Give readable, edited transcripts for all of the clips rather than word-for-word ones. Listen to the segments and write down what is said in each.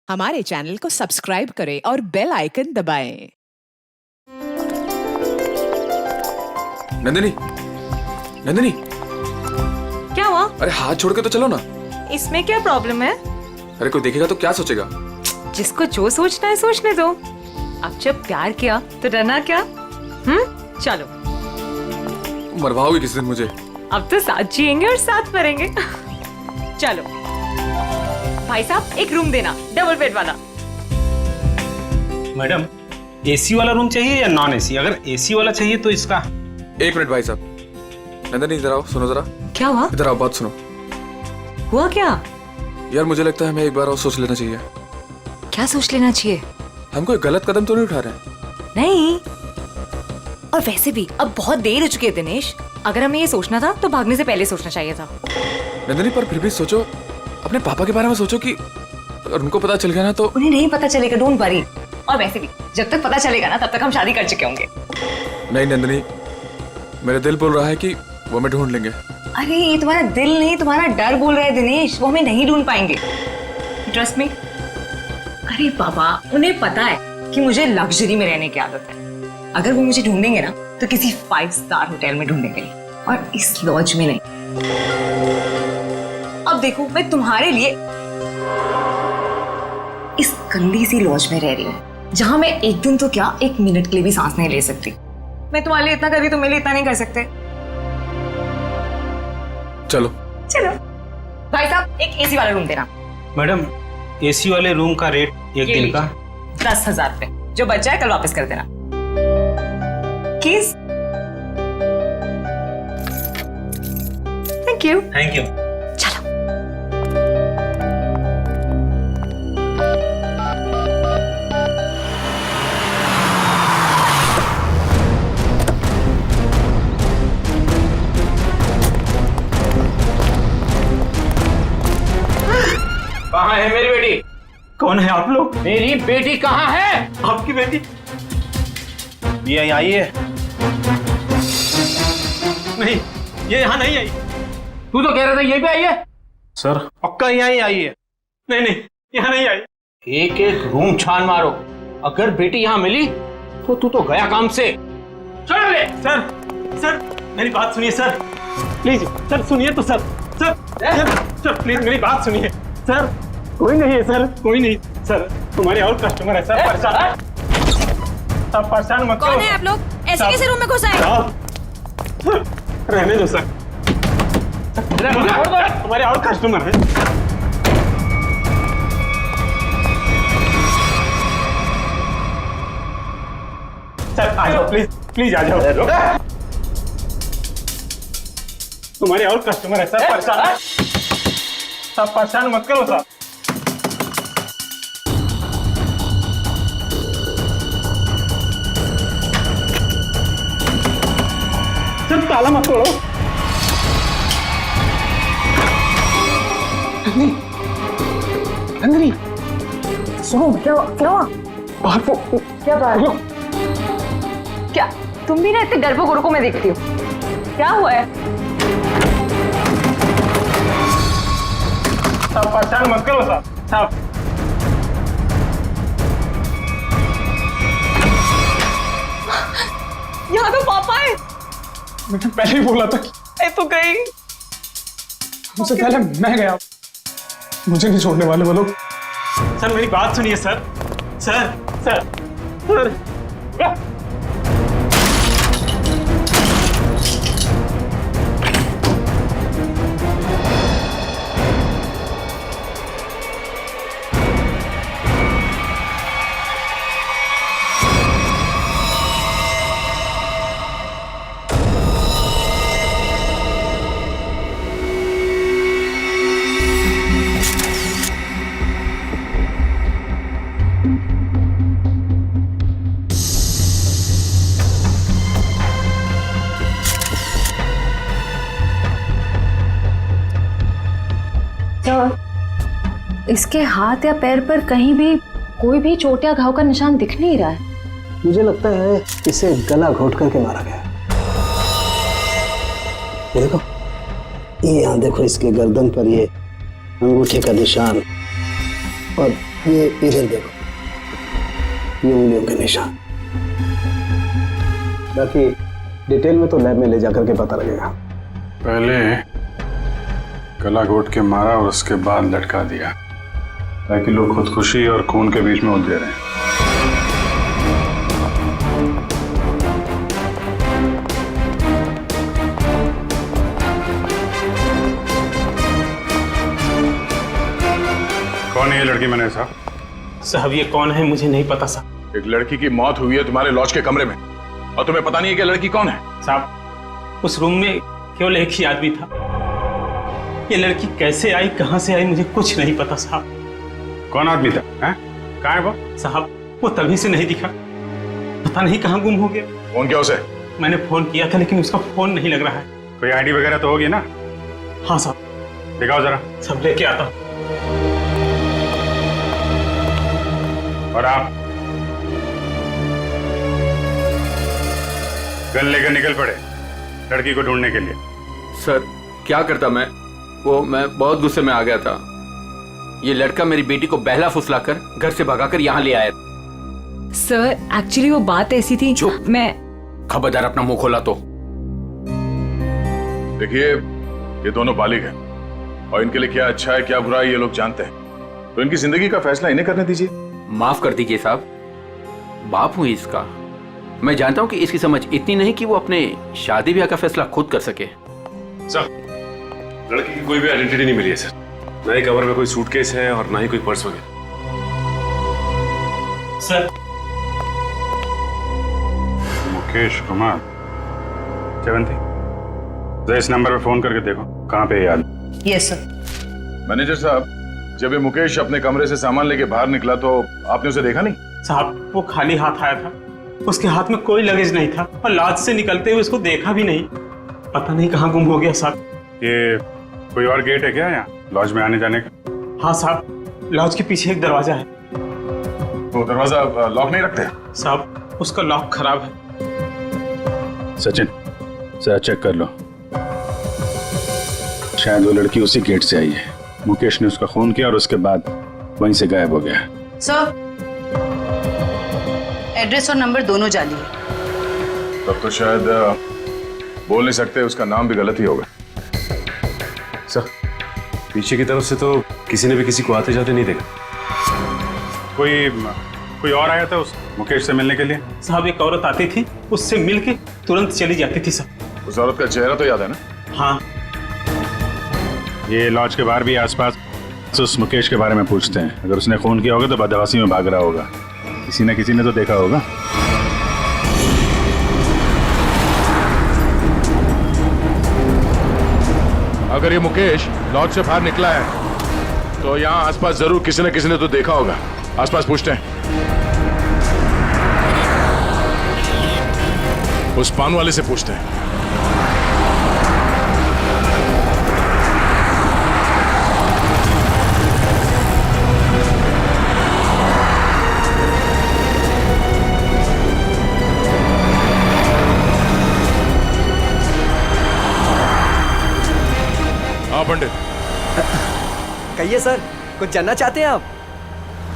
हमारे चैनल को सब्सक्राइब करें और बेल आइकन दबाएं। नंदिनी, नंदिनी, क्या हुआ? अरे हाथ छोड़ के तो चलो ना। इसमें क्या प्रॉब्लम है? अरे कोई देखेगा तो क्या सोचेगा? जिसको जो सोचना है सोचने दो। अब जब प्यार किया तो डरना क्या? चलो। मरवाओगी किस दिन मुझे? अब तो साथ जिएंगे और साथ मरेंगे। चलो भाई साहब, एक रूम देना, डबल बेड वाला। मैडम, एसी वाला रूम चाहिए या नॉन एसी? अगर एसी वाला चाहिए तो इसका। एक मिनट भाई साहब। नंदिनी इधर आओ, सुनो जरा। क्या हुआ? इधर आओ, बात सुनो। हुआ क्या? यार मुझे लगता है हमें एक बार और सोच लेना चाहिए। क्या सोच लेना चाहिए? हम कोई गलत कदम तो नहीं उठा रहे हैं? नहीं। और वैसे भी अब बहुत देर हो चुकी है दिनेश। अगर हमें ये सोचना था तो भागने से पहले सोचना चाहिए था। नंदिनी, पर फिर भी सोचो, अपने पापा के बारे में सोचो कि अगर उनको पता चल गया ना तो। उन्हें नहीं पता चलेगा, डोंट वरी। और वैसे भी जब तक पता चलेगा ना तब तक हम शादी कर चुके होंगे। नहीं नंदिनी, मेरा दिल बोल रहा है कि वो हमें ढूंढ लेंगे। अरे ये तुम्हारा दिल नहीं, तुम्हारा डर बोल रहा है दिनेश। वो हमें नहीं ढूंढ पाएंगे, ट्रस्ट मी। अरे बाबा, उन्हें पता है कि मुझे लग्जरी में रहने की आदत है। अगर वो मुझे ढूंढेंगे ना तो किसी 5 स्टार होटल में ढूंढेंगे, और इस लॉज में नहीं। अब देखो, मैं तुम्हारे लिए इस गंदी सी लॉज में रह रही हूँ, जहां मैं एक दिन तो क्या, 1 मिनट के लिए भी सांस नहीं ले सकती। मैं तुम्हारे लिए इतना कर रही, तुम मेरे लिए इतना नहीं कर सकते। चलो चलो भाई साहब, एक एसी वाला रूम देना। मैडम, एसी वाले रूम का रेट एक दिन का 10,000 रुपए। जो बचा है कल वापस कर देना। किस? Thank you. Thank you. चलो। कहाँ है मेरी बेटी? कौन है आप लोग? मेरी बेटी कहाँ है? आपकी बेटी? ये आई है? नहीं, ये यहाँ नहीं आई। तू तो कह रहा था यहीं पे आई है। सर, पक्का यहाँ ही आई है। नहीं नहीं, यहाँ नहीं आई। एक एक रूम छान मारो, अगर बेटी यहाँ मिली तो तू तो गया काम से। चल ले। सर, सर मेरी बात सुनिए सर, प्लीज सर, सुनिए तो सर। सर, सर प्लीज मेरी बात सुनिए सर। कोई नहीं है सर, कोई नहीं सर, तुम्हारे और कस्टमर है सर। परेशान, आप परेशान मत करो। कौन है आप लोग? ऐसे कैसे रूम में घुस आए? रहने दो सर, तुम्हारे और कस्टमर है। सर आ जाओ, प्लीज प्लीज आ जाओ। तुम्हारे और कस्टमर है सर। परेशान, सब परेशान मत करो सर। सर ताला मत तोड़ो। नंदिनी, सुनो, क्या हुआ? बाहर को क्या बात? क्या तुम भी ना इतने डरपोक औरतों में देखती हो? क्या हुआ है? सब परेशान मत करो सर। सब यहाँ तो पापा है। मैंने पहले ही बोला था। मैं तो गई। उससे पहले मैं गया। मुझे नहीं छोड़ने वाले वो लोग। सर मेरी बात सुनिए सर। सर सर सर, इसके हाथ या पैर पर कहीं भी कोई भी चोट या घाव का निशान दिख नहीं रहा है। मुझे लगता है इसे गला घोट करके मारा गया। ये देखो, ये यहाँ देखो, इसके गर्दन पर ये अंगूठे का निशान और ये इधर देखो, ये उंगलियों के निशान। बाकी डिटेल में तो लैब में ले जाकर के पता लगेगा। पहले गला घोट के मारा और उसके बाद लटका दिया, ताकि लोग खुदकुशी और खून के बीच में उलझे रहे। कौन है ये लड़की मैंने साहब ये कौन है मुझे नहीं पता साहब। एक लड़की की मौत हुई है तुम्हारे लॉज के कमरे में और तुम्हें पता नहीं है कि लड़की कौन है? साहब उस रूम में केवल एक ही आदमी था। ये लड़की कैसे आई, कहां से आई, मुझे कुछ नहीं पता साहब। कौन आदमी था? कहाँ है वो? साहब वो तभी से नहीं दिखा, पता नहीं कहाँ गुम हो गया। फोन किया उसे? मैंने फोन किया था लेकिन उसका फोन नहीं लग रहा है। कोई आईडी वगैरह तो होगी ना? हाँ साहब। दिखाओ जरा। सब लेके आता हूँ। और आप गन लेकर निकल पड़े लड़की को ढूंढने के लिए। सर क्या करता मैं बहुत गुस्से में आ गया था। ये लड़का मेरी बेटी को बहला फुसलाकर घर से भगाकर यहाँ ले आया। सर एक्चुअली वो बात ऐसी थी। चुप। मैं खबरदार अपना मुंह खोला तो। देखिए ये दोनों बालिग हैं और इनके लिए क्या अच्छा है क्या बुरा है ये लोग जानते हैं, तो इनकी जिंदगी का फैसला इन्हें करने दीजिए। माफ कर दीजिए साहब, बाप हूं इसका। मैं जानता हूं कि इसकी समझ इतनी नहीं कि वो अपने शादी ब्याह का फैसला खुद कर सके। सर लड़की की कोई भी आइडेंटिटी नहीं मिली है सर, ना ही कवर में कोई सूटकेस है और ना ही कोई पर्स वगैरह। सर मुकेश कुमार जयवंती, जरा इस नंबर पे फोन करके देखो कहाँ पे है याद। Yes sir. मैनेजर साहब जब ये मुकेश अपने कमरे से सामान लेके बाहर निकला तो आपने उसे देखा नहीं? साहब वो खाली हाथ आया था, उसके हाथ में कोई लगेज नहीं था और लॉज से निकलते हुए उसको देखा भी नहीं। पता नहीं कहाँ गुम हो गया साहब। ये कोई और गेट है क्या यहाँ लॉज में आने जाने का? हाँ साहब लॉज के पीछे एक दरवाजा है। तो दरवाजा लॉक नहीं रखते? साहब उसका लॉक खराब है। सचिन जरा चेक कर लो, शायद वो लड़की उसी गेट से आई है। मुकेश ने उसका खून किया और उसके बाद वहीं से गायब हो गया। सर एड्रेस और नंबर दोनों जाली है। तब तो शायद बोल नहीं सकते, उसका नाम भी गलत ही होगा। सर पीछे की तरफ से तो किसी ने भी किसी को आते जाते नहीं देखा। कोई और आया था उस मुकेश से मिलने के लिए? साहब एक औरत आती थी, उससे मिलके तुरंत चली जाती थी सर। उस औरत का चेहरा तो याद है ना? हाँ। ये लॉज के बाहर भी आसपास उस मुकेश के बारे में पूछते हैं। अगर उसने खून किया होगा तो बदहवासी में भाग रहा होगा, किसी न किसी ने तो देखा होगा। अगर ये मुकेश लॉज से बाहर निकला है तो यहाँ आसपास जरूर किसी न किसी ने तो देखा होगा। आसपास पूछते हैं। उस पान वाले से पूछते हैं। हाँ पंडित। कहिए सर, कुछ जानना चाहते हैं आप?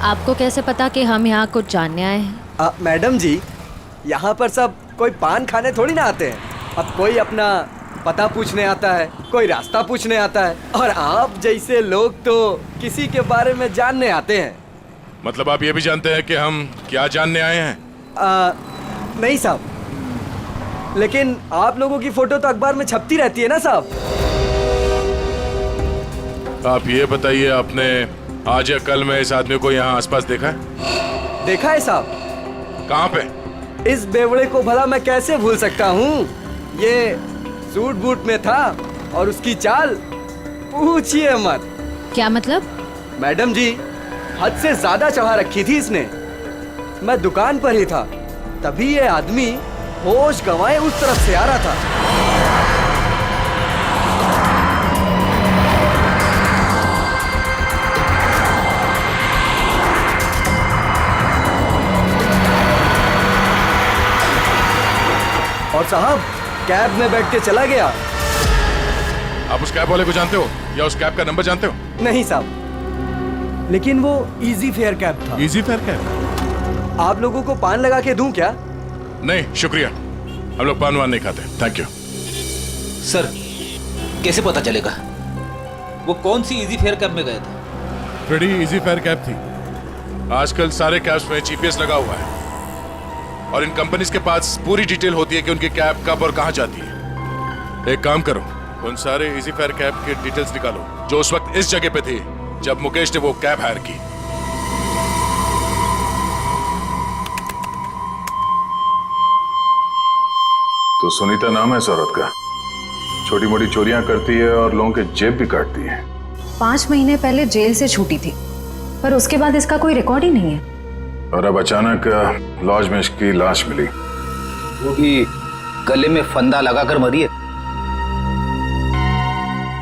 आपको कैसे पता कि हम यहाँ कुछ जानने आए हैं? मैडम जी, यहाँ पर सब कोई पान खाने थोड़ी ना आते हैं। अब कोई अपना पता पूछने आता है, कोई रास्ता पूछने आता है, और आप जैसे लोग तो किसी के बारे में जानने आते हैं। मतलब आप ये भी जानते हैं कि हम क्या जानने आए हैं? नहीं साहब, लेकिन आप लोगों की फोटो तो अखबार में छपती रहती है ना साहब। आप ये बताइए, आपने आज या कल में इस आदमी को यहाँ आसपास देखा है? देखा है साहब। कहाँ पे? इस बेवड़े को भला मैं कैसे भूल सकता हूँ। ये सूट बूट में था और उसकी चाल पूछिए मत। क्या मतलब? मैडम जी, हद से ज्यादा चढ़ा रखी थी इसने। मैं दुकान पर ही था, तभी ये आदमी होश गंवाए उस तरफ से आ रहा था। और साहब कैब में बैठ के चला गया। आप उस कैब वाले को जानते हो या उस कैब का नंबर जानते हो? नहीं साहब, लेकिन वो इजी फेयर कैब था। Easy fair cab? आप लोगों को पान लगा के दूं क्या? नहीं शुक्रिया, हम लोग पान वान नहीं खाते, थैंक यू। सर कैसे पता चलेगा वो कौन सी इजी फेयर कैब में गए थे? बड़ी इजी फेयर कैब थी। आजकल सारे कैब्स में जीपीएस लगा हुआ है और इन कंपनीज के पास पूरी डिटेल होती है कि उनकी कैब कब और कहां जाती है। एक काम करो, उन सारे इजी फेयर कैब के डिटेल्स निकालो जो उस वक्त इस जगह पे थी जब मुकेश ने वो कैब हायर की। तो सुनीता नाम है इस औरत का, छोटी मोटी चोरियां करती है और लोगों के जेब भी काटती है। 5 महीने पहले जेल से छूटी थी, पर उसके बाद इसका कोई रिकॉर्ड ही नहीं है। और अब अचानक लॉज में इसकी लाश मिली, वो भी गले में फंदा लगाकर मरी है।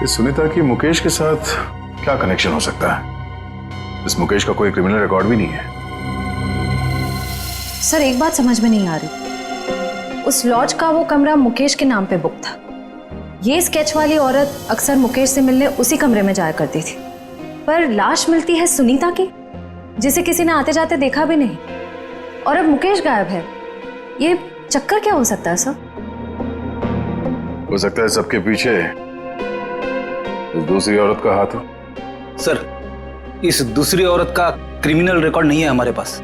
इस सुनीता की मुकेश के साथ क्या कनेक्शन हो सकता है? इस मुकेश का कोई क्रिमिनल रिकॉर्ड भी नहीं है। सर एक बात समझ में नहीं आ रही, उस लॉज का वो कमरा मुकेश के नाम पे बुक था। ये स्केच वाली औरत अक्सर मुकेश से मिलने उसी कमरे में जाया करती थी, पर लाश मिलती है सुनीता की, जिसे किसी ने आते जाते देखा भी नहीं, और अब मुकेश गायब है। ये चक्कर क्या हो सकता है सर? हो सकता है सबके पीछे उस दूसरी औरत का हाथ हो। सर इस दूसरी औरत का क्रिमिनल रिकॉर्ड नहीं है हमारे पास।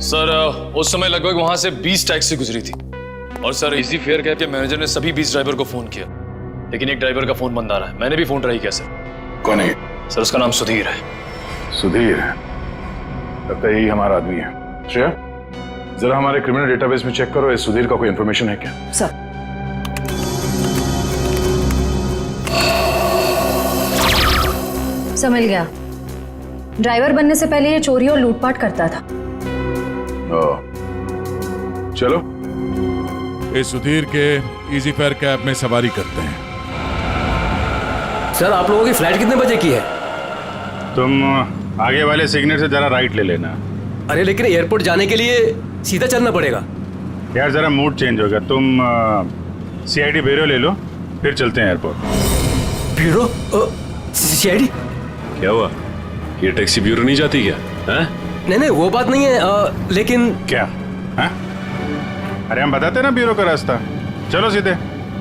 सर उस समय लगभग वहां से 20 टैक्सी गुजरी थी और सर इजी फेयर कैब के मैनेजर ने सभी 20 ड्राइवर को फोन किया, लेकिन एक ड्राइवर का फोन बंद आ रहा है। मैंने भी फोन ट्राई किया सर। कौन है? सर उसका नाम सुधीर है। सुधीर? लगता है यही हमारा आदमी है। श्रेया जरा हमारे क्रिमिनल डेटाबेस में चेक करो, इस सुधीर का कोई इंफॉर्मेशन है क्या? सर मिल गया। ड्राइवर बनने से पहले ये चोरी और लूटपाट करता था। चलो इस सुधीर के इजी फेयर कैब में सवारी करते हैं। सर आप लोगों की फ्लाइट कितने बजे की है? तुम आगे वाले सिग्नल से जरा राइट ले लेना। अरे लेकिन एयरपोर्ट जाने के लिए सीधा चलना पड़ेगा। यार जरा मूड चेंज होगा, तुम सीआईडी ब्यूरो ले लो, फिर चलते हैं एयरपोर्ट। ब्यूरो? सीआईडी? क्या हुआ, ये टैक्सी ब्यूरो नहीं जाती क्या? नहीं वो बात नहीं है, लेकिन क्या है? अरे हम बताते हैं ना ब्यूरो का रास्ता, चलो सीधे।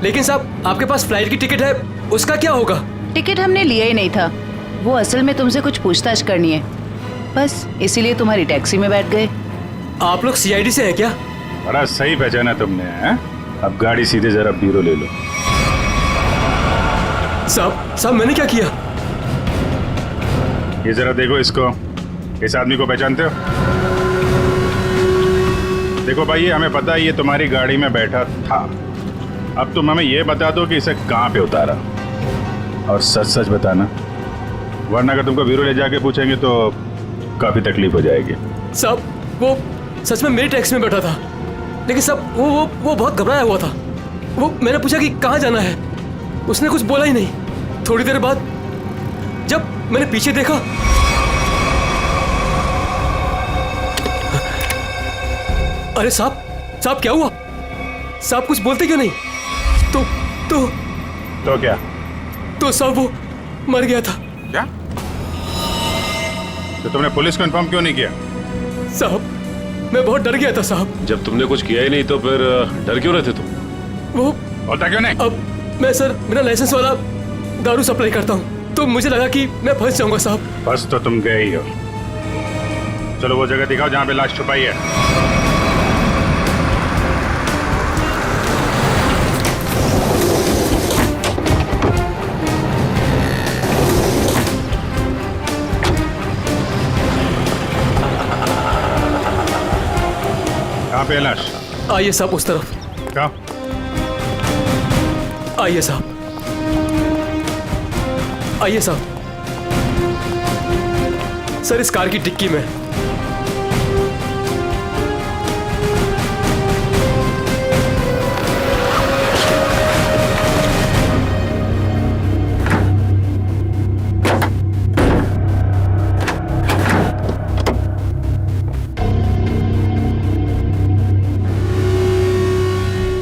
लेकिन साहब आपके पास फ्लाइट की टिकट है, उसका क्या होगा? टिकट हमने लिया ही नहीं था, वो असल में तुमसे कुछ पूछताछ करनी है, बस इसीलिए तुम्हारी टैक्सी में बैठ गए। आप लोग सीआईडी से हैं क्या? बड़ा सही पहचाना तुमने है? अब गाड़ी सीधे जरा ब्यूरो ले लो। साहब मैंने क्या किया? ये जरा देखो इसको, इस आदमी को पहचानते हो? देखो भाई हमें पता है ये तुम्हारी गाड़ी में बैठा था, अब तुम हमें ये बता दो कि इसे कहाँ पे उतारा, और सच सच बताना, वरना अगर तुमको ब्यूरो ले जाके पूछेंगे तो काफी तकलीफ हो जाएगी। साहब वो सच में मेरी टैक्सी में बैठा था, लेकिन साहब वो बहुत घबराया हुआ था। वो मैंने पूछा कि कहाँ जाना है, उसने कुछ बोला ही नहीं। थोड़ी देर बाद जब मैंने पीछे देखा, अरे साहब क्या हुआ? साहब कुछ बोलते क्यों नहीं? तो क्या? तो साहब वो मर गया था। क्या? तो तुमने पुलिस को इन्फॉर्म क्यों नहीं किया? साहब मैं बहुत डर गया था साहब। जब तुमने कुछ किया ही नहीं तो फिर डर क्यों रहे थे तुम? वो होता क्यों नहीं? अब मैं सर बिना लाइसेंस वाला दारू सप्लाई करता हूँ, तो मुझे लगा कि मैं फंस जाऊंगा साहब। बस तो तुम गए ही हो। चलो वो जगह दिखाओ जहाँ पे लाश छुपाई है। कहाँ पे लाश? आइए साहब उस तरफ। क्या? आइए साहब, आइए साहब। सर इस कार की डिक्की में।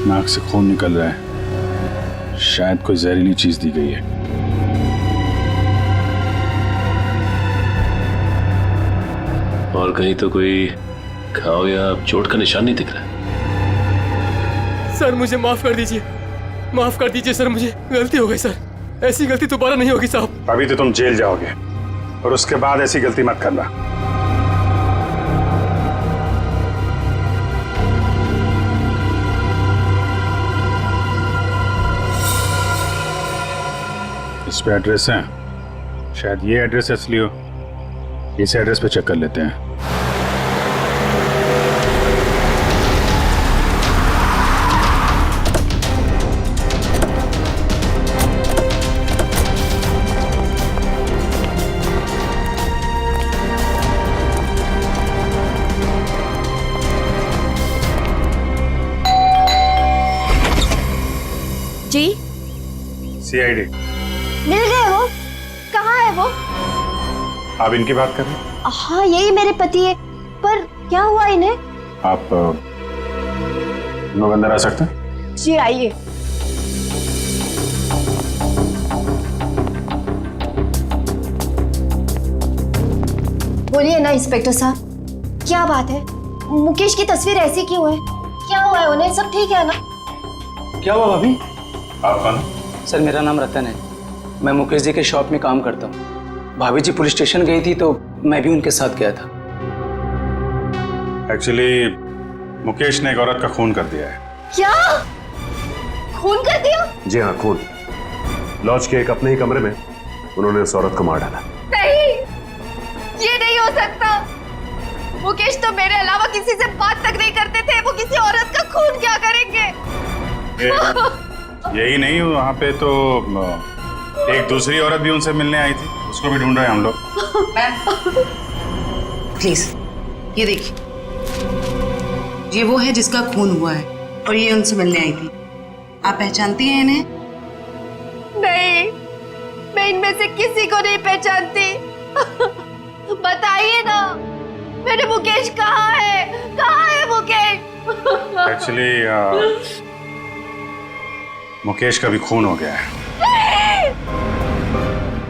नाक से खून निकल रहा है, शायद कोई जहरीली चीज दी गई है। और कहीं तो कोई घाव या चोट का निशान नहीं दिख रहा है। सर मुझे माफ कर दीजिए, माफ कर दीजिए सर, मुझे गलती हो गई सर, ऐसी गलती दोबारा नहीं होगी साहब। अभी तो तुम जेल जाओगे और उसके बाद ऐसी गलती मत करना। इस पे एड्रेस है, शायद ये एड्रेस असली हो। इस एड्रेस पे चेक कर लेते हैं। जी सीआईडी मिल गए वो? कहाँ है वो? आप इनकी बात कर रहे हैं? हाँ यही मेरे पति है, पर क्या हुआ इन्हें? आप लोग अंदर आ सकते हैं? जी आइए। बोलिए ना इंस्पेक्टर साहब, क्या बात है? मुकेश की तस्वीर ऐसी क्यों है? क्या हुआ है उन्हें? सब ठीक है ना? क्या हुआ भाभी? आप कौन? सर मेरा नाम रतन है, मैं मुकेश जी के शॉप में काम करता हूँ। भाभी जी पुलिस स्टेशन गई थी तो मैं भी उनके साथ गया था। एक्चुअली मुकेश ने एक औरत का खून कर दिया है। क्या? खून कर दिया? जी हाँ, खून। लॉज के एक अपने ही कमरे में उन्होंने उस औरत को मार डाला। नहीं, ये नहीं हो सकता। मुकेश तो मेरे अलावा किसी से बात तक नहीं करते थे, वो किसी औरत का खून क्या करेंगे? यही नहीं, वहाँ पे तो एक दूसरी औरत भी उनसे मिलने आई थी, उसको भी ढूंढ रहे हैं हम लोग। प्लीज ये देखिए, ये वो है जिसका खून हुआ है और ये उनसे मिलने आई थी। आप पहचानती हैं इन्हें? नहीं, मैं इनमें से किसी को नहीं पहचानती। बताइए ना, मेरे मुकेश कहाँ है? कहाँ है मुकेश? एक्चुअली मुकेश का भी खून हो गया है।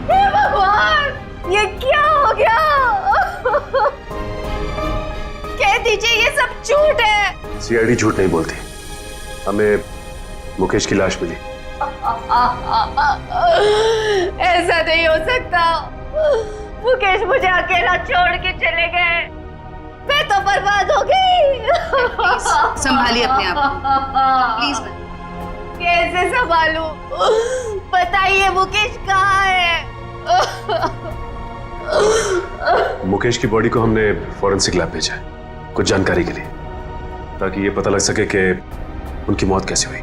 हे भगवान, ये क्या हो गया? कह दीजिए ये सब झूठ है। सीआईडी झूठ नहीं बोलती, हमें मुकेश की लाश मिली। ऐसा नहीं हो सकता। मुकेश मुझे अकेला छोड़ के चले गए, मैं तो बर्बाद हो गई। संभालिए अपने आप को, प्लीज। कैसे संभालूं? बताइए मुकेश कहाँ है? मुकेश की बॉडी को हमने फॉरेंसिक लैब भेजा है कुछ जानकारी के लिए, ताकि ये पता लग सके कि उनकी मौत कैसे हुई।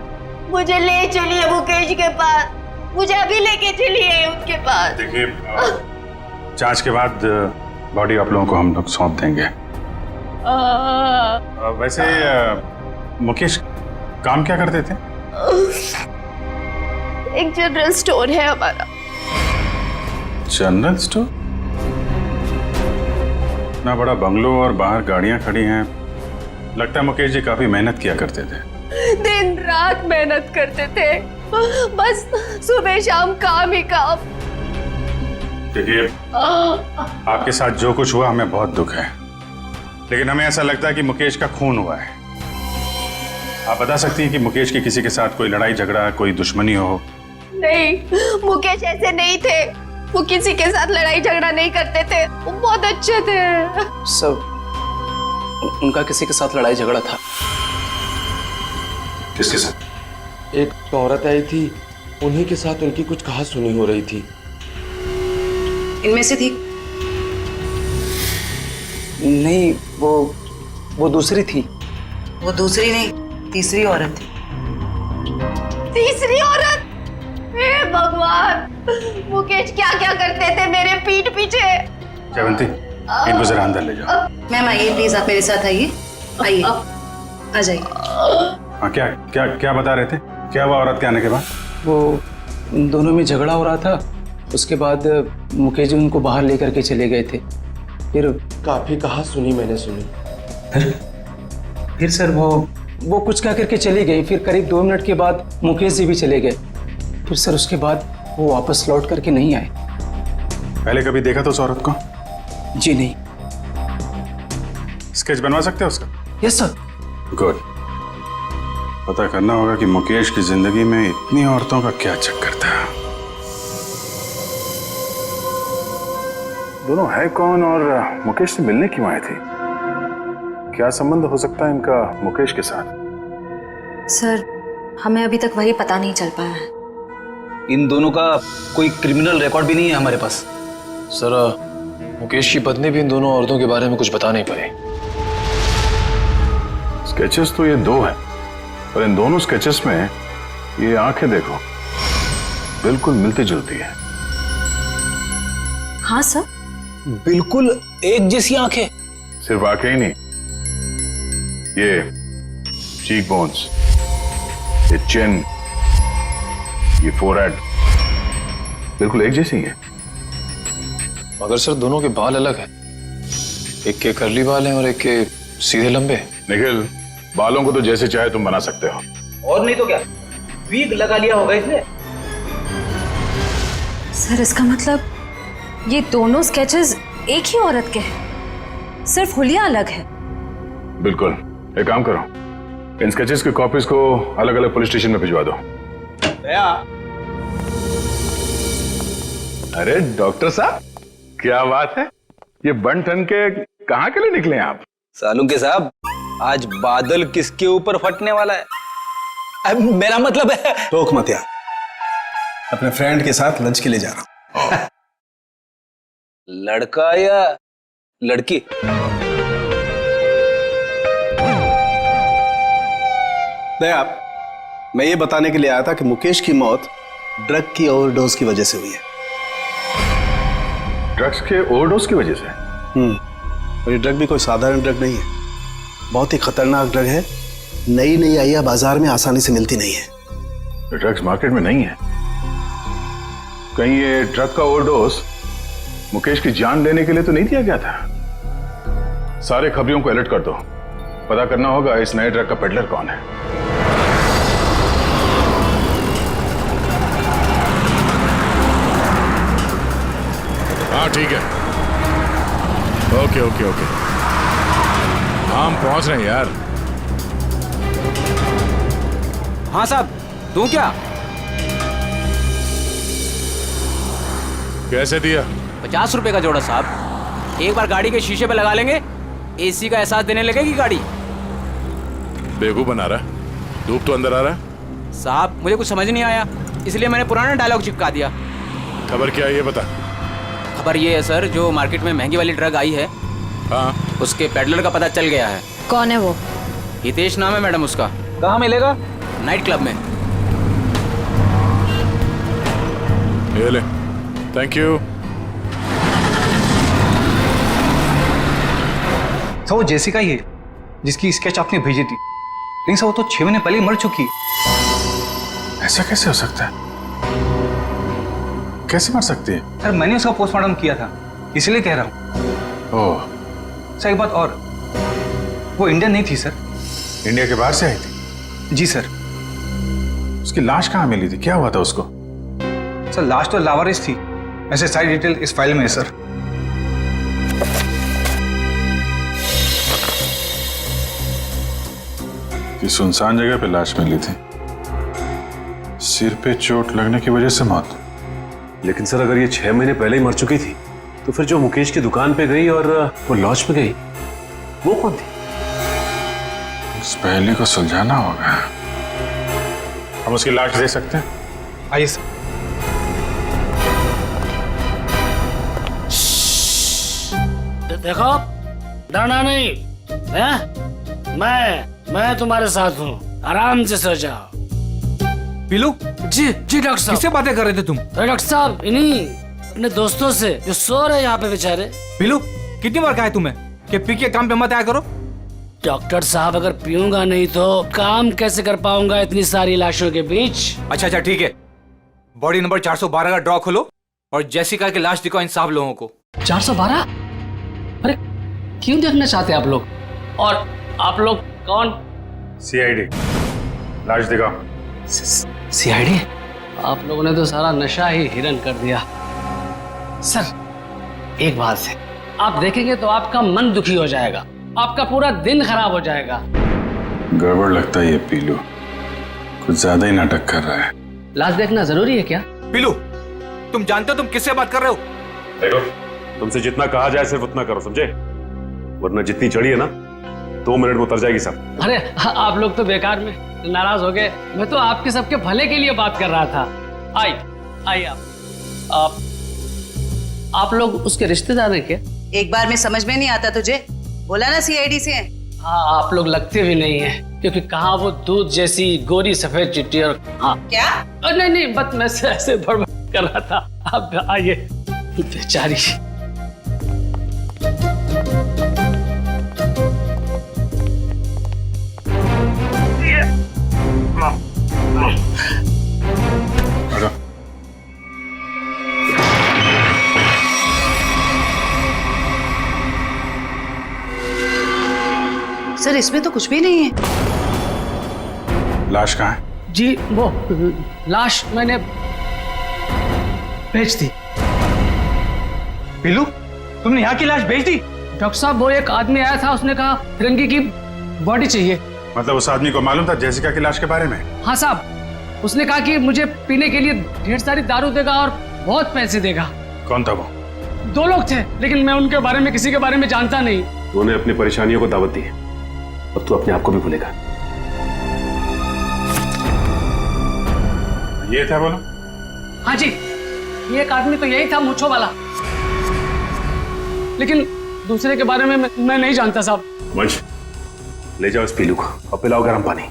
मुझे ले चलिए मुकेश के पास, मुझे अभी लेके चलिए उनके पास। देखिए, जांच के बाद बॉडी आप लोगों को हम लोग सौंप देंगे। वैसे मुकेश काम क्या करते थे? एक जनरल स्टोर है हमारा। General store? इतना बड़ा बंगलो और बाहर गाड़ियां खड़ी हैं, लगता है मुकेश जी काफी मेहनत किया करते थे। दिन रात मेहनत करते थे, बस सुबह शाम काम ही काम। देखिए, आपके साथ जो कुछ हुआ हमें बहुत दुख है, लेकिन हमें ऐसा लगता है कि मुकेश का खून हुआ है। आप बता सकती हैं कि मुकेश की किसी के साथ कोई लड़ाई झगड़ा, कोई दुश्मनी हो? नहीं, मुकेश ऐसे नहीं थे। वो किसी के साथ लड़ाई झगड़ा नहीं करते थे, वो बहुत अच्छे थे। सब उनका किसी के साथ लड़ाई झगड़ा था। किसके साथ? एक औरत आई थी, उन्हीं के साथ उनकी कुछ कहासुनी हो रही थी। इनमें से थी? नहीं, वो दूसरी थी। वो दूसरी नहीं, तीसरी औरत थी। तीसरी औरत? हे भगवान, मुकेश क्या क्या करते थे मेरे पीठ पीछे। जयवंती, इनको जरा अंदर ले जाओ। मैम आइए प्लीज, आप मेरे साथ आइए। आइए, आ जाइए। हाँ, क्या क्या क्या बता रहे थे? क्या हुआ औरत के आने के बाद? वो उन दोनों में झगड़ा हो रहा था, उसके बाद मुकेश जी उनको बाहर लेकर के चले गए थे। फिर काफी कहासुनी मैंने सुनी। फिर सर वो कुछ कह करके चली गई। फिर करीब 2 मिनट के बाद मुकेश जी भी चले गए। फिर सर उसके बाद वो वापस लौट करके नहीं आए। पहले कभी देखा तो उस औरत को? जी नहीं। स्केच बनवा सकते हो उसका? Yes sir. गुड। पता करना होगा कि मुकेश की जिंदगी में इतनी औरतों का क्या चक्कर था। दोनों है कौन और मुकेश से मिलने क्यों आए थे? क्या संबंध हो सकता है इनका मुकेश के साथ? सर हमें अभी तक वही पता नहीं चल पाया है। इन दोनों का कोई क्रिमिनल रिकॉर्ड भी नहीं है हमारे पास। सर मुकेश की पत्नी भी इन दोनों औरतों के बारे में कुछ बता नहीं पाई। स्केचेस तो ये दो हैं, और इन दोनों स्केचेस में ये आंखें देखो बिल्कुल मिलती जुलती है। हाँ सर। बिल्कुल एक जैसी आंखें। सिर्फ आंखें ही नहीं, ये चीक बोन्स, ये चिन, ये फोरहेड बिल्कुल एक जैसी है। मगर सर दोनों के बाल अलग हैं। एक के कर्ली बाल हैं और एक के सीधे लंबे। निखिल, बालों को तो जैसे चाहे तुम बना सकते हो, और नहीं तो क्या, वीग लगा लिया होगा इसने। सर इसका मतलब ये दोनों स्केचेस एक ही औरत के हैं, सिर्फ हुलिया अलग है। बिल्कुल। एक काम करो, इन स्केचेस की कॉपीज को अलग अलग पुलिस स्टेशन में भिजवा दो। अरे डॉक्टर साहब, क्या बात है, ये बन ठन के कहाँ के लिए निकले आप? सालुंके साहब, आज बादल किसके ऊपर फटने वाला है? अब मेरा मतलब है। टोक मत यार, अपने फ्रेंड के साथ लंच के लिए जा रहा हूं। लड़का या लड़की? दया, मैं ये बताने के लिए आया था कि मुकेश की मौत ड्रग की ओवरडोज की वजह से हुई है। ड्रग्स के ओवरडोज की वजह से? और ये ड्रग भी कोई साधारण ड्रग नहीं है, बहुत ही खतरनाक ड्रग है। नई नई आई है, बाजार में आसानी से मिलती नहीं है। ड्रग्स मार्केट में नहीं है? कहीं ये ड्रग का ओवरडोज मुकेश की जान लेने के लिए तो नहीं दिया गया था? सारे खबरियों को अलर्ट कर दो, पता करना होगा इस नए ड्रग का पेडलर कौन है। हाँ ठीक है, ओके ओके ओके, हम पहुंच रहे हैं यार। हाँ साहब, तू क्या? कैसे दिया? 50 रुपए का जोड़ा साहब। एक बार गाड़ी के शीशे पे लगा लेंगे, एसी का एहसास देने लगेगी गाड़ी। बेवकूफ बना रहा है, धूप तो अंदर आ रहा है। साहब मुझे कुछ समझ नहीं आया, इसलिए मैंने पुराना डायलॉग चिपका दिया। खबर क्या है ये बता। खबर ये है सर, जो मार्केट में महंगी वाली ड्रग आई है, हाँ, उसके पेडलर का पता चल गया है। कौन है वो? हितेश नाम है मैडम उसका। कहाँ मिलेगा? नाइट क्लब में। ये ले, थैंक यू। सर वो जेसिका ही है जिसकी स्केच आपने भेजी थी, लेकिन सर वो तो 6 महीने पहले मर चुकी है। ऐसा कैसे हो सकता है? कैसे मर सकती है? सर मैंने उसका पोस्टमार्टम किया था, इसलिए कह रहा हूँ। ओह। सर एक बात और, वो इंडियन नहीं थी सर। इंडिया के बाहर से आई थी? जी सर। उसकी लाश कहाँ मिली थी, क्या हुआ था उसको? सर लाश तो लावारिस थी, ऐसे सारी डिटेल इस फाइल में है सर। कि सुनसान जगह पे लाश मिली थी, सिर पे चोट लगने की वजह से मौत। लेकिन सर अगर ये 6 महीने पहले ही मर चुकी थी, तो फिर जो मुकेश की दुकान पे गई और वो लॉज पे गई, वो कौन थी? उस पहले को सुलझाना होगा। हम उसकी लाश दे सकते हैं? आइए सर। देखो, डरना नहीं है? मैं तुम्हारे साथ हूँ, आराम से सो जाओ। पीलू? जी डॉक्टर साहब। किससे बातें कर रहे थे तुम? डॉक्टर साहब इन्हीं अपने दोस्तों से जो सो रहे यहाँ पे बेचारे। पीलू, कितनी बार कहा है तुम्हें कि पी के काम पे मत आया करो? डॉक्टर साहब अगर पीऊंगा नहीं तो काम कैसे कर पाऊंगा इतनी सारी लाशों के बीच? अच्छा ठीक है, बॉडी नंबर 412 का ड्रॉ खोलो और जेसिका की लाश दिखाओ इन सब लोगों को। 412? अरे क्यों देखना चाहते आप लोग? और आप लोग कौन? CID। लाश दिखाओ। CID? आप लोगों ने तो सारा नशा ही हिरन कर दिया। सर एक बात है, आप देखेंगे तो आपका मन दुखी हो जाएगा, आपका पूरा दिन खराब हो जाएगा। गड़बड़ लगता है ये पीलू, कुछ ज्यादा ही नाटक कर रहा है। लाश देखना जरूरी है क्या? पीलू, तुम जानते हो तुम किससे बात कर रहे हो? देखो, तुमसे जितना कहा जाए सिर्फ उतना करो, समझे? वरना जितनी चढ़ी है ना 2 मिनट में उतर जाएगी सब। अरे आप लोग तो बेकार में नाराज हो गए, मैं तो आपके सबके भले के लिए बात कर रहा था। आई आप लोग उसके रिश्तेदार हैं क्या? एक बार में समझ में नहीं आता तुझे? बोला ना सीआईडी से है। हाँ, आप लोग लगते भी नहीं हैं, क्योंकि कहा वो दूध जैसी गोरी सफेद चिट्ठी और हाँ क्या? नहीं बस मैं ऐसे बड़बड़ कर रहा था। अब आइए बेचारी। सर इसमें तो कुछ भी नहीं है। लाश कहाँ है? जी वो लाश मैंने भेज दी। पीलू, तुमने यहाँ की लाश भेज दी? डॉक्टर साहब वो एक आदमी आया था, उसने कहा फिरंगी की बॉडी चाहिए। मतलब उस आदमी को मालूम था जेसिका की लाश के बारे में? हाँ साहब, उसने कहा कि मुझे पीने के लिए ढेर सारी दारू देगा और बहुत पैसे देगा। कौन था वो? 2 लोग थे, लेकिन मैं उनके बारे में किसी के बारे में जानता नहीं। तूने अपनी परेशानियों को दावत दी है, अब तू अपने आप को भी भूलेगा। ये था बोलो? हाँ जी, ये एक आदमी तो यही था, मूंछों वाला, लेकिन दूसरे के बारे में मैं नहीं जानता साहब। वंश, ले जाओ इस पीलू को और पिलाओ गर्म पानी।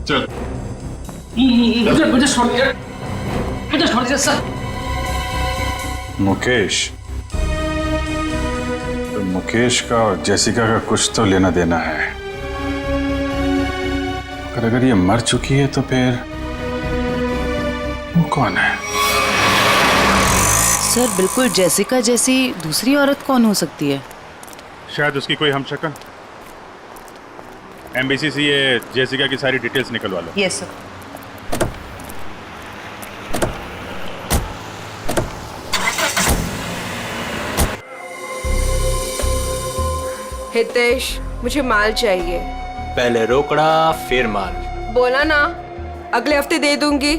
चल। मुझे छोड़ दीजिए सर। मुकेश, तो मुकेश का और जेसिका का कुछ तो लेना देना है। अगर ये मर चुकी है तो फिर वो कौन है? सर बिल्कुल जेसिका जैसी दूसरी औरत कौन हो सकती है? शायद उसकी कोई हमशक्ल। एमबीसी से ये जेसिका की सारी डिटेल्स निकलवा लो। Yes sir. हितेश, मुझे माल चाहिए। पहले रोकड़ा फिर माल। बोला ना अगले हफ्ते दे दूंगी।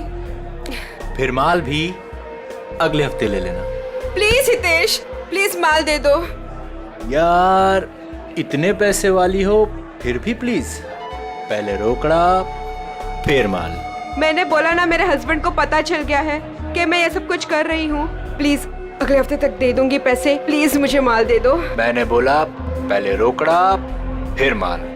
फिर माल भी अगले हफ्ते ले लेना। प्लीज हितेश, प्लीज माल दे दो। यार इतने पैसे वाली हो फिर भी प्लीज, पहले रोकड़ा फिर माल। मैंने बोला ना मेरे हस्बैंड को पता चल गया है कि मैं ये सब कुछ कर रही हूँ। प्लीज अगले हफ्ते तक दे दूंगी पैसे, प्लीज मुझे माल दे दो। मैंने बोला पहले रोकड़ा फिर माल।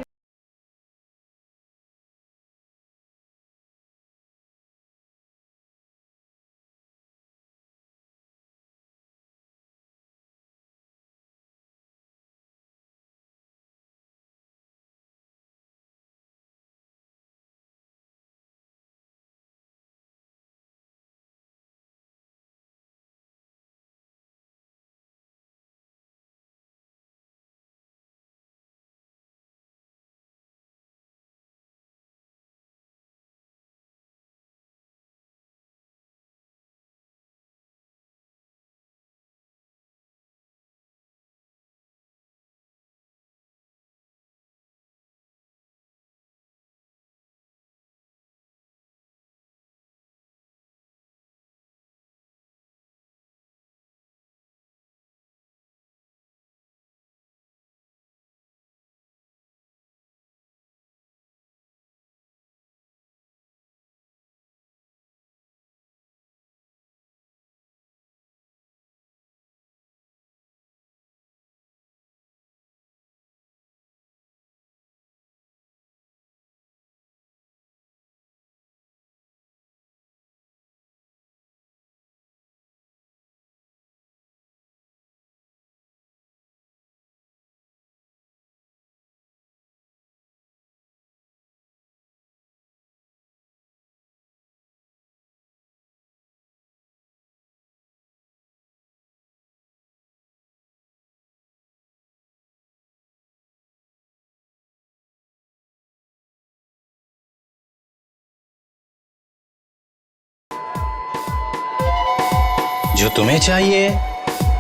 जो तुम्हें चाहिए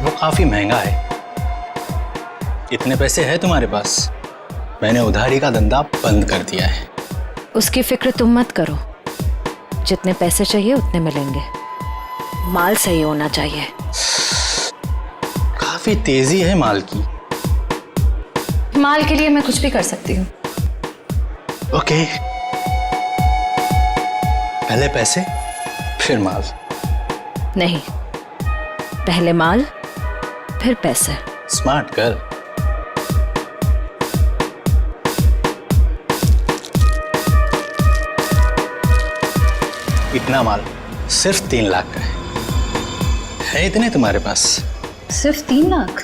वो काफी महंगा है। इतने पैसे है तुम्हारे पास? मैंने उधारी का धंधा बंद कर दिया है। उसकी फिक्र तुम मत करो, जितने पैसे चाहिए उतने मिलेंगे। माल सही होना चाहिए। काफी तेजी है माल की। माल के लिए मैं कुछ भी कर सकती हूँ। ओके, पहले पैसे फिर माल। नहीं, पहले माल फिर पैसे। Smart girl. इतना माल सिर्फ 3 लाख का है इतने तुम्हारे पास? सिर्फ 3 लाख?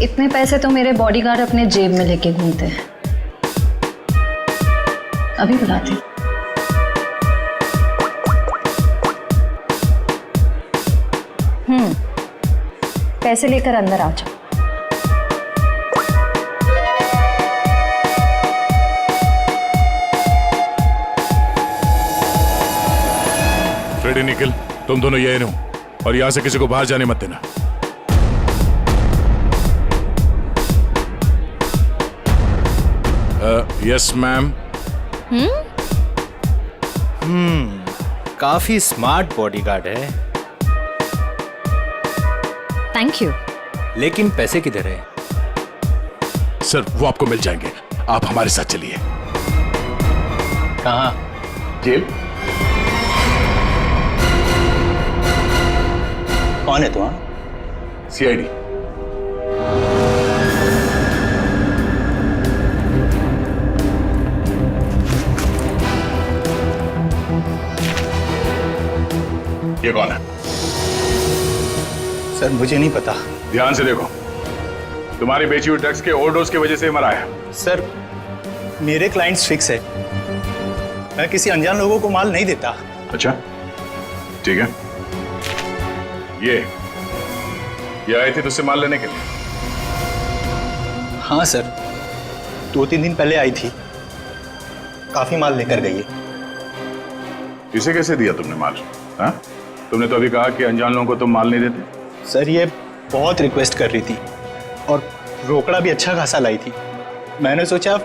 इतने पैसे तो मेरे बॉडीगार्ड अपने जेब में लेके घूमते हैं। अभी बुलाती हूँ। पैसे लेकर अंदर आ जाओ। फ्रेडी, निखिल, तुम दोनों यही रहो और यहां से किसी को बाहर जाने मत देना। Yes ma'am. काफी स्मार्ट बॉडीगार्ड है। Thank you. लेकिन पैसे किधर है? सर, वो आपको मिल जाएंगे, आप हमारे साथ चलिए। कहाँ? जेल। कौन है तुम? सीआईडी। ये कौन है? सर, मुझे नहीं पता। ध्यान से देखो, तुम्हारी बेची हुई ड्रग्स के ओवरडोज की वजह से मरा है। सर, मेरे क्लाइंट्स फिक्स है। मैं किसी अनजान लोगों को माल नहीं देता। अच्छा, ठीक है। ये आई थी तुझसे माल लेने के लिए? हाँ सर, 2-3 दिन पहले आई थी। काफी माल लेकर गई है। इसे कैसे दिया तुमने माल? हाँ? तुमने तो अभी कहा कि अनजान लोगों को तुम माल नहीं देते। सर, ये बहुत रिक्वेस्ट कर रही थी और रोकड़ा भी अच्छा खासा लाई थी। मैंने सोचा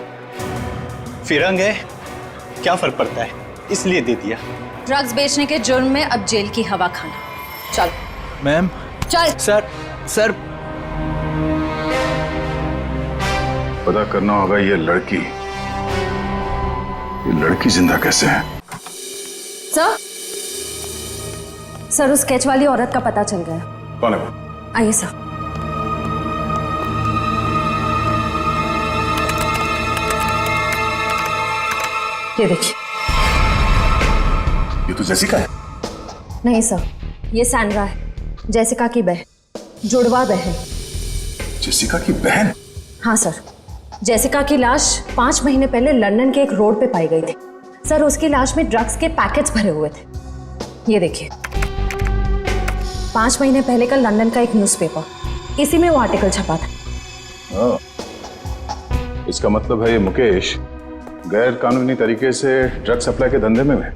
फिरंग है, क्या फर्क पड़ता है, इसलिए दे दिया। ड्रग्स बेचने के जुर्म में अब जेल की हवा खाना। चल मैम। चल। सर पता करना होगा ये लड़की जिंदा कैसे है। सर, उस स्केच वाली औरत का पता चल गया। कौन है वो? आइए सर। ये देखिए। ये तो जेसिका है। नहीं सर, ये सैंड्रा है, जेसिका की बहन, जुड़वा बहन। जेसिका की बहन? हाँ सर, जेसिका की लाश 5 महीने पहले लंदन के एक रोड पे पाई गई थी। सर, उसकी लाश में ड्रग्स के पैकेट्स भरे हुए थे। ये देखिए, 5 महीने पहले का लंदन का एक न्यूज़पेपर, इसी में वो आर्टिकल छपा था। इसका मतलब है ये मुकेश गैर कानूनी तरीके से ड्रग सप्लाई के धंधे में है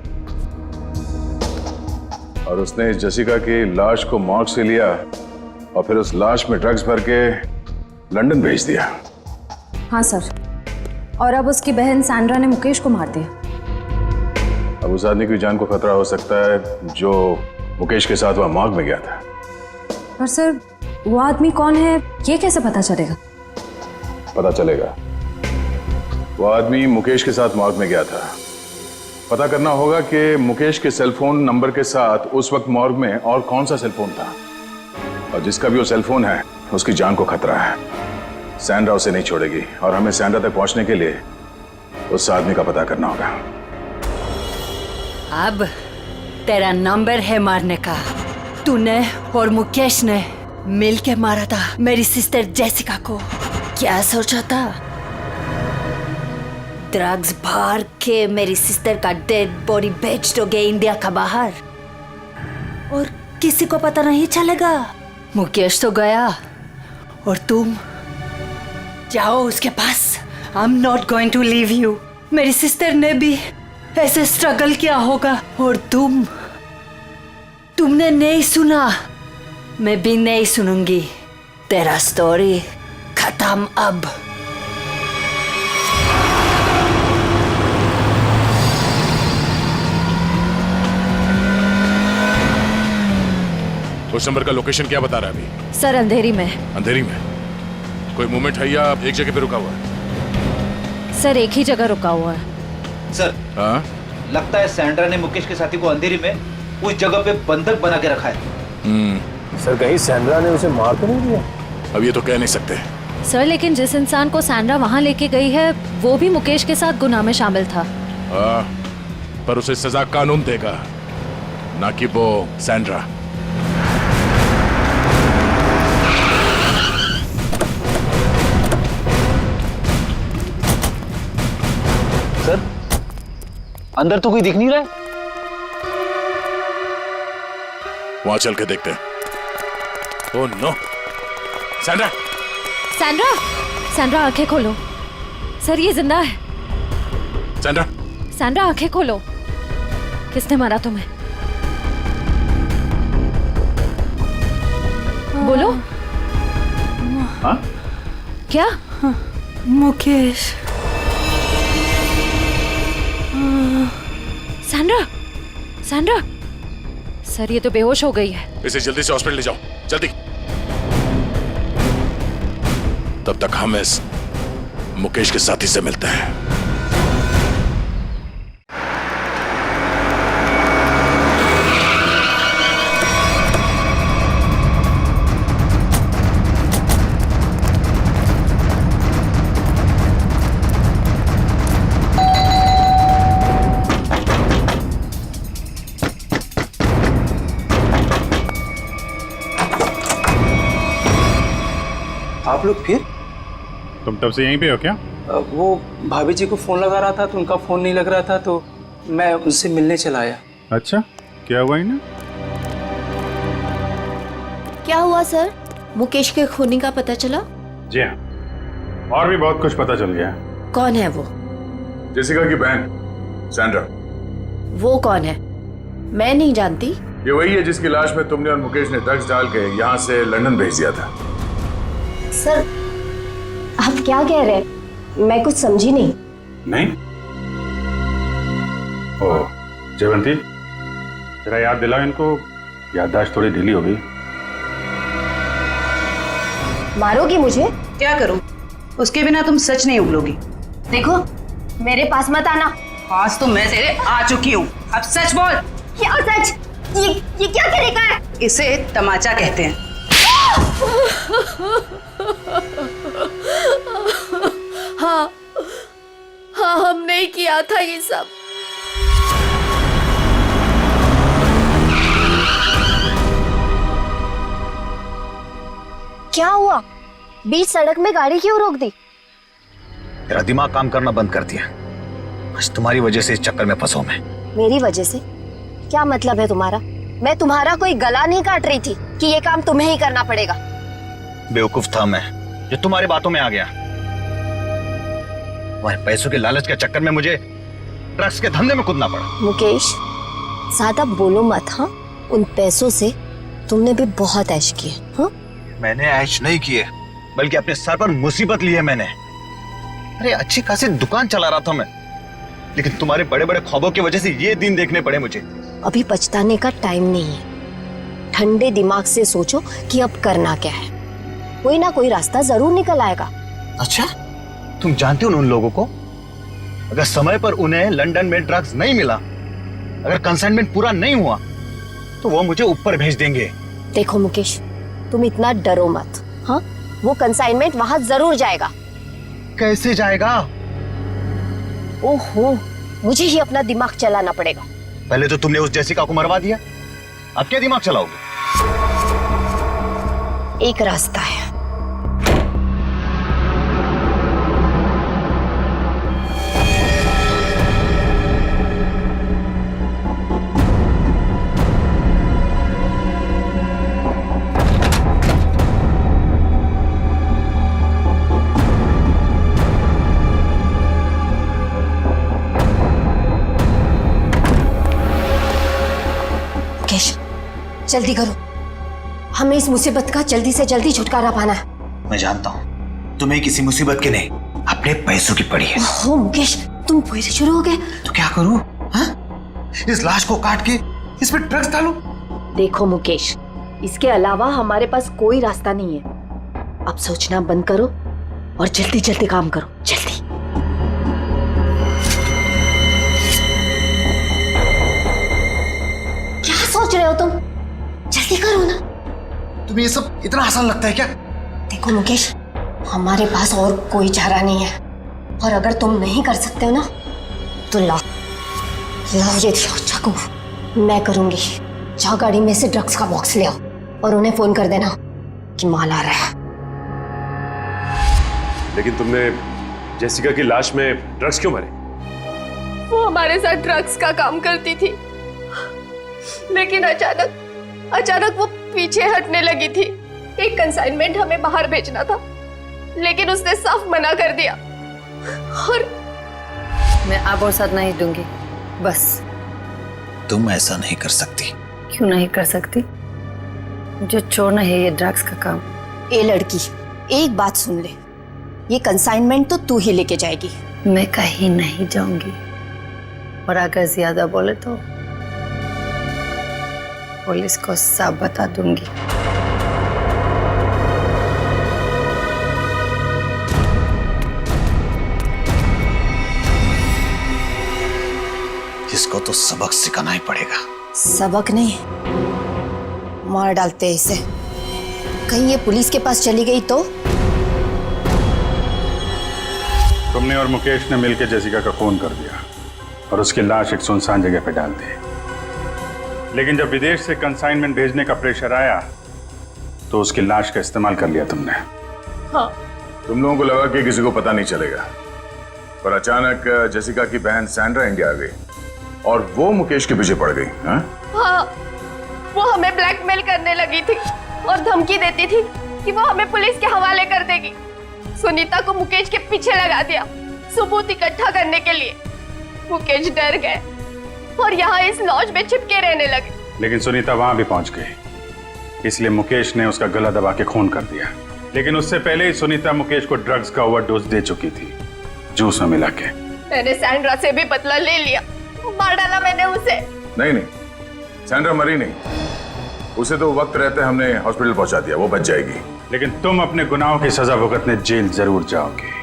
और उसने इस जेसिका की लाश को मॉर्ग से लिया और फिर उस लाश में ड्रग्स भर के लंदन भेज दिया। हाँ सर, और अब उसकी बहन सैंड्रा ने मुकेश को मार दिया। अब उस आदमी की जान को खतरा हो सकता है जो मुकेश के साथ वहां मॉर्ग में गया था। पर सर, वो आदमी कौन है ये कैसे पता चलेगा? पता चलेगा। वो आदमी मुकेश के साथ मॉर्ग में गया था। पता करना होगा कि मुकेश के सेलफोन नंबर के साथ उस वक्त मॉर्ग में और कौन सा सेलफोन था, और जिसका भी वो सेलफोन है उसकी जान को खतरा है। सैंड्रा उसे नहीं छोड़ेगी और हमें सैंड्रा तक पहुंचने के लिए उस आदमी का पता करना होगा। अब तेरा नंबर है मारने का। तूने और मुकेश ने मिलके मारा था मेरी सिस्टर जेसिका को। क्या सोचा था? ड्रग्स भर के मेरी सिस्टर का डेड बॉडी बेच दोगे इंडिया का बाहर और किसी को पता नहीं चलेगा। मुकेश तो गया और तुम जाओ उसके पास। I am not going to leave you. मेरी सिस्टर ने भी ऐसे स्ट्रगल किया होगा और तुम तुमने नहीं सुना, मैं भी नहीं सुनूंगी। तेरा स्टोरी खत्म अब। उस नंबर का लोकेशन क्या बता रहा है अभी? सर अंधेरी में। अंधेरी में? कोई मूवमेंट है या एक जगह पे रुका हुआ है? सर एक ही जगह रुका हुआ है। सर हाँ? लगता है सैंड्रा ने मुकेश के साथी को अंधेरी में उस जगह पे बंधक बना के रखा है। सर कहीं सैंड्रा ने उसे मार तो नहीं दिया? अब ये तो कह नहीं सकते। सर लेकिन जिस इंसान को सैंड्रा वहाँ लेके गई है वो भी मुकेश के साथ गुनाह में शामिल था। पर उसे सजा कानून देगा, ना कि वो सैंड्रा। सर अंदर तो कोई दिख नहीं रहा है। वहां चल के देखते हैं। Oh no, Sandra! सैंड्रा! सैंड्रा आंखें खोलो। सर ये जिंदा है। सैंड्रा! सैंड्रा आंखें खोलो। किसने मारा तुम्हें? बोलो। हाँ? क्या? मुकेश। सैंड्रा! सैंड्रा! सर ये तो बेहोश हो गई है। इसे जल्दी से हॉस्पिटल ले जाओ, जल्दी। तब तक हम इस मुकेश के साथी से मिलते हैं। आप लोग फिर? तुम तब से यहीं पे हो क्या? वो भाभी जी को फोन लगा रहा था तो उनका फोन नहीं लग रहा था तो मैं उनसे मिलने चला आया। अच्छा, क्या हुआ इन्हें? क्या हुआ सर? मुकेश के खूनी का पता चला? जी हाँ, और भी बहुत कुछ पता चल गया। कौन है वो? जेसिका की बहन सैंड्रा। वो कौन है? मैं नहीं जानती। ये वही है जिसकी लाश में तुमने और मुकेश ने ड्रग्स डाल के यहाँ से लंदन भेज दिया था। सर आप क्या कह रहे हैं? मैं कुछ समझी नहीं। नहीं? ओह जयवंती, जरा याद दिलाओ इनको, याददाश्त थोड़ी ढीली हो गई। मारोगी मुझे? क्या करूं? उसके बिना तुम सच नहीं उगलोगी। देखो मेरे पास मत आना। आज तो मैं तेरे आ चुकी हूँ, अब सच बोल। क्या सच? ये क्या तरीका है? इसे तमाचा कहते हैं। हाँ हाँ हमने ही किया था ये सब। क्या हुआ? बीच सड़क में गाड़ी क्यों रोक दी? तेरा दिमाग काम करना बंद कर दिया। आज तुम्हारी वजह से इस चक्कर में फंसा मैं। मेरी वजह से? क्या मतलब है तुम्हारा? मैं तुम्हारा कोई गला नहीं काट रही थी कि ये काम तुम्हें ही करना पड़ेगा। बेवकूफ था मैं जो तुम्हारी बातों में आ गया। तुम्हारे पैसों के लालच के चक्कर में मुझे ड्रग्स के धंधे में कूदना पड़ा। मुकेश ज्यादा बोलो मत। हाँ, उन पैसों से तुमने भी बहुत ऐश किए। हाँ, मैंने ऐश नहीं किए, बल्कि अपने सर पर मुसीबत ली है मैंने। अरे अच्छी खासी दुकान चला रहा था मैं, लेकिन तुम्हारे बड़े बड़े ख्वाबों की वजह से ये दिन देखने पड़े मुझे। अभी पछताने का टाइम नहीं है। ठंडे दिमाग से सोचो कि अब करना क्या है। कोई ना कोई रास्ता जरूर निकल आएगा। अच्छा, तुम जानते हो उन लोगों को? अगर समय पर उन्हें लंदन में ड्रग्स नहीं मिला, अगर कंसाइनमेंट पूरा नहीं हुआ, तो वो मुझे ऊपर भेज देंगे। देखो मुकेश, तुम इतना डरो मत। हाँ, वो कंसाइनमेंट वहां जरूर जाएगा। कैसे जाएगा? ओहो, मुझे ही अपना दिमाग चलाना पड़ेगा। पहले तो तुमने उस जेसिका को मरवा दिया, अब क्या दिमाग चलाओगे? एक रास्ता है। जल्दी करो, हमें इस मुसीबत का जल्दी से जल्दी छुटकारा पाना है। मैं जानता हूँ तुम्हें किसी मुसीबत की नहीं, अपने पैसों की पड़ी है। हो मुकेश, तुम फिर से शुरू हो गए। तो क्या करूँ? इस लाश को काट के इस पे ड्रग्स डालूं? देखो मुकेश, इसके अलावा हमारे पास कोई रास्ता नहीं है। अब सोचना बंद करो और जल्दी जल्दी काम करो, जल्दी। क्या सोच रहे हो तुम? जल्दी करो ना। तुम्हें ये सब इतना आसान लगता है क्या? देखो मुकेश, हमारे पास और कोई चारा नहीं है, और अगर तुम नहीं कर सकते हो ना तो लाओ ये चाकू, मैं करूंगी। जाओ गाड़ी में से ड्रग्स का बॉक्स ले आओ और उन्हें फोन कर देना कि माल आ रहा है। लेकिन तुमने जेसिका की लाश में ड्रग्स क्यों भरे? वो हमारे साथ ड्रग्स का काम करती थी, लेकिन अचानक वो पीछे हटने लगी थी। एक कंसाइनमेंट हमें बाहर भेजना था, लेकिन उसने साफ मना कर दिया। और मैं अब और साथ नहीं दूंगी, बस। तुम ऐसा नहीं कर सकती। क्यों नहीं कर सकती? मुझे छोड़ना है ये ड्रग्स का काम। ए लड़की, एक बात सुन ले, ये कंसाइनमेंट तो तू ही लेके जाएगी। मैं कहीं नहीं जाऊंगी, और अगर ज्यादा बोले तो पुलिस को सब बता दूंगी। इसको तो सबक सिखाना ही पड़ेगा। सबक नहीं, मार डालते हैं इसे। कहीं ये पुलिस के पास चली गई तो? तुमने और मुकेश ने मिलकर जेसिका का खून कर दिया और उसकी लाश एक सुनसान जगह पे डाल दी। लेकिन जब विदेश से कंसाइनमेंट भेजने का प्रेशर आया तो उसकी लाश का इस्तेमाल कर लिया तुमने। हाँ। तुम लोगों को लगा कि किसी को पता नहीं चलेगा, पर अचानक जेसिका की बहन सैंड्रा इंडिया आ गई और वो मुकेश के पीछे पड़ गई। हाँ, वो हमें ब्लैकमेल करने लगी थी और धमकी देती थी कि वो हमें पुलिस के हवाले कर देगी। सुनीता को मुकेश के पीछे लगा दिया सबूत इकट्ठा करने के लिए। मुकेश डर गए और यहाँ इस लॉज में छिपके रहने लगे। लेकिन सुनीता वहां भी पहुंच गई, इसलिए मुकेश ने उसका गला दबा के खून कर दिया। लेकिन उससे पहले ही सुनीता मुकेश को ड्रग्स का ओवरडोज दे चुकी थी, जूस में मिला के। मैंने सैंड्रा से भी बदला ले लिया, मार डाला मैंने उसे। नहीं, सैंड्रा मरी नहीं, उसे तो वक्त रहते हमने हॉस्पिटल पहुंचा दिया, वो बच जाएगी। लेकिन तुम अपने गुनाहों की सजा भुगतने जेल जरूर जाओगे।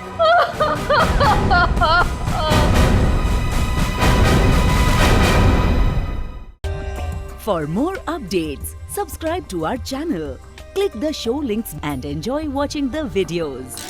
For more updates, subscribe to our channel, click the show links and enjoy watching the videos.